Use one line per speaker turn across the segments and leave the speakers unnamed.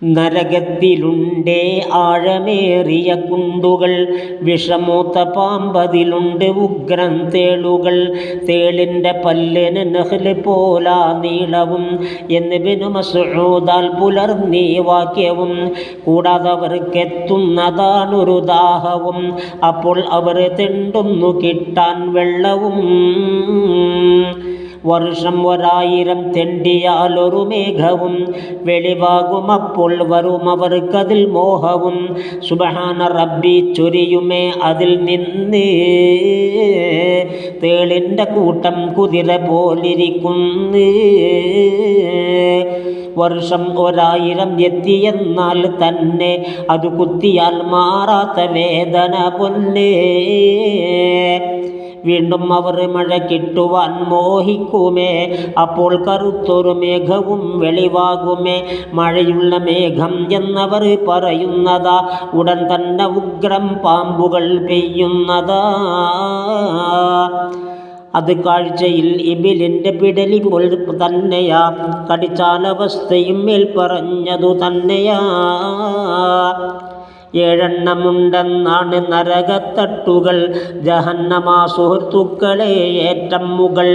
നരകത്തിലുണ്ടേ ആഴമേറിയ കുണ്ടുകൾ, വിഷമൂത്ത പാമ്പതിലുണ്ട് ഉഗ്രൻ തേളുകൾ. തേളിൻ്റെ പല്ലിന് നഹ്ല് പോലാ നീളവും എന്ന് ഇബ്നു മസ്ഊദാൽ പുലർന്നീ വാക്യവും. കൂടാതെ അവർക്കെത്തുന്നതാണൊരു ദാഹവും, അപ്പോൾ അവർ തെണ്ടുന്നു കിട്ടാൻ വെള്ളവും. വർഷം 1000 തെണ്ടിയാലൊരു മേഘവും വെളിവാകും, അപ്പോൾ വരും അവർക്കതിൽ മോഹവും. സുബ്ഹാന റബ്ബി ചൊരിയുമേ അതിൽ നിന്ന്, തേളിൻ്റെ കൂട്ടം കുതിര പോലിരിക്കുന്നു. വർഷം 1000 എത്തിയെന്നാൽ തന്നെ അത് കുത്തിയാൽ മാറാത്ത വേദന പൊന്നേ. വീണ്ടും അവർ മഴ കിട്ടുവാൻ മോഹിക്കുമേ, അപ്പോൾ കറുത്തൊരു മേഘവും വെളിവാകുമേ. മഴയുള്ള മേഘം എന്നവർ പറയുന്നതാ, ഉടൻ തന്നെ ഉഗ്രം പാമ്പുകൾ പെയ്യുന്നതാ. അത് കാഴ്ചയിൽ ഇബിലിൻ്റെ പിടലി പോൽ തന്നെയാ, കടിച്ചാലവസ്ഥയും മേൽ പറഞ്ഞതു തന്നെയാ. 7 എണ്ണമുണ്ടെന്നാണ് നരകത്തട്ടുകൾ, ജഹന്നമാ സുഹൃത്തുക്കളെ ഏറ്റം മുകൾ.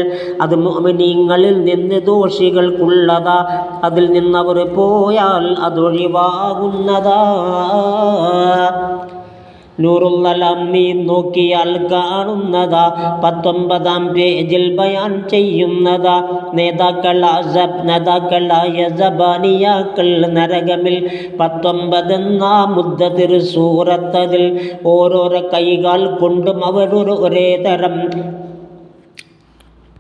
അത് മുഅ്മിനീങ്ങളിൽ നിന്ന് ദോഷികൾക്കുള്ളതാ, അതിൽ നിന്നവർ പോയാൽ അതൊഴിവാകുന്നതാ. നൂറുൽ നീ നോക്കിയാൽ കാണുന്നതാ, 19-ാം പേജിൽ ബയാൻ ചെയ്യുന്നതാ. നേതാക്കളായ സബാനിയാക്കൾ നരകമിൽ 19 മുദ്ദത്തിർ സൂറത്തതിൽ ഓരോരോ കൈകാൽ കൊണ്ടും അവർ ഒരേ തരം